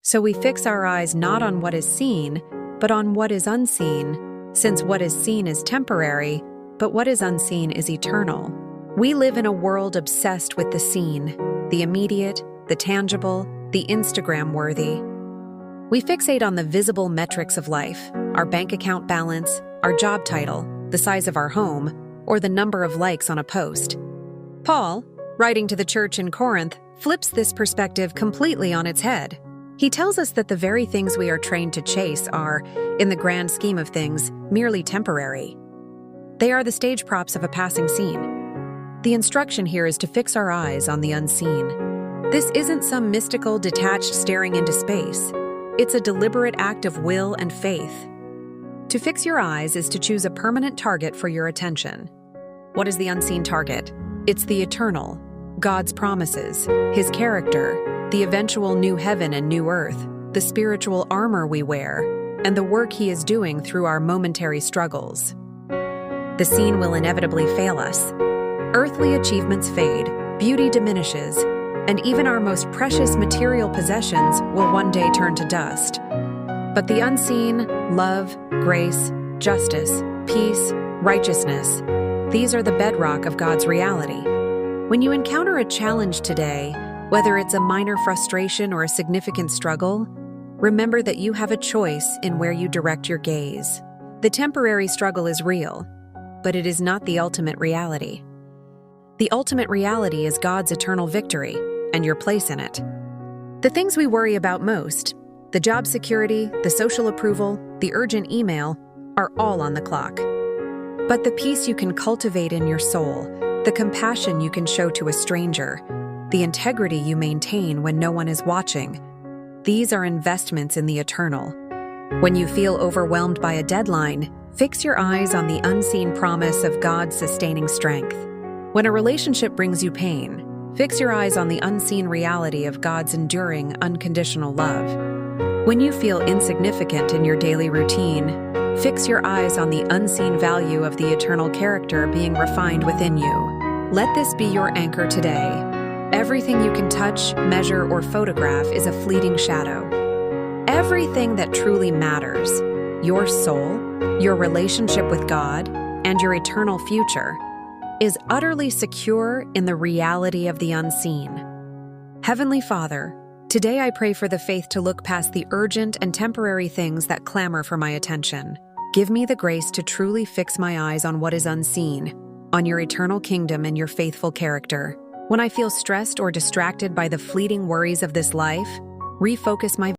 So we fix our eyes not on what is seen, but on what is unseen, since what is seen is temporary, but what is unseen is eternal. We live in a world obsessed with the seen, the immediate, the tangible, the Instagram-worthy. We fixate on the visible metrics of life, our bank account balance, our job title, the size of our home, or the number of likes on a post. Paul, writing to the church in Corinth, flips this perspective completely on its head. He tells us that the very things we are trained to chase are, in the grand scheme of things, merely temporary. They are the stage props of a passing scene. The instruction here is to fix our eyes on the unseen. This isn't some mystical, detached staring into space. It's a deliberate act of will and faith. To fix your eyes is to choose a permanent target for your attention. What is the unseen target? It's the eternal, God's promises, His character, the eventual new heaven and new earth, the spiritual armor we wear, and the work He is doing through our momentary struggles. The seen will inevitably fail us. Earthly achievements fade, beauty diminishes, and even our most precious material possessions will one day turn to dust. But the unseen, love, grace, justice, peace, righteousness, these are the bedrock of God's reality. When you encounter a challenge today, whether it's a minor frustration or a significant struggle, remember that you have a choice in where you direct your gaze. The temporary struggle is real, but it is not the ultimate reality. The ultimate reality is God's eternal victory and your place in it. The things we worry about most, the job security, the social approval, the urgent email, are all on the clock. But the peace you can cultivate in your soul, the compassion you can show to a stranger, the integrity you maintain when no one is watching, these are investments in the eternal. When you feel overwhelmed by a deadline, fix your eyes on the unseen promise of God's sustaining strength. When a relationship brings you pain, fix your eyes on the unseen reality of God's enduring, unconditional love. When you feel insignificant in your daily routine, fix your eyes on the unseen value of the eternal character being refined within you. Let this be your anchor today. Everything you can touch, measure, or photograph is a fleeting shadow. Everything that truly matters, your soul, your relationship with God, and your eternal future, is utterly secure in the reality of the unseen. Heavenly Father, today I pray for the faith to look past the urgent and temporary things that clamor for my attention. Give me the grace to truly fix my eyes on what is unseen, on your eternal kingdom and your faithful character. When I feel stressed or distracted by the fleeting worries of this life, refocus my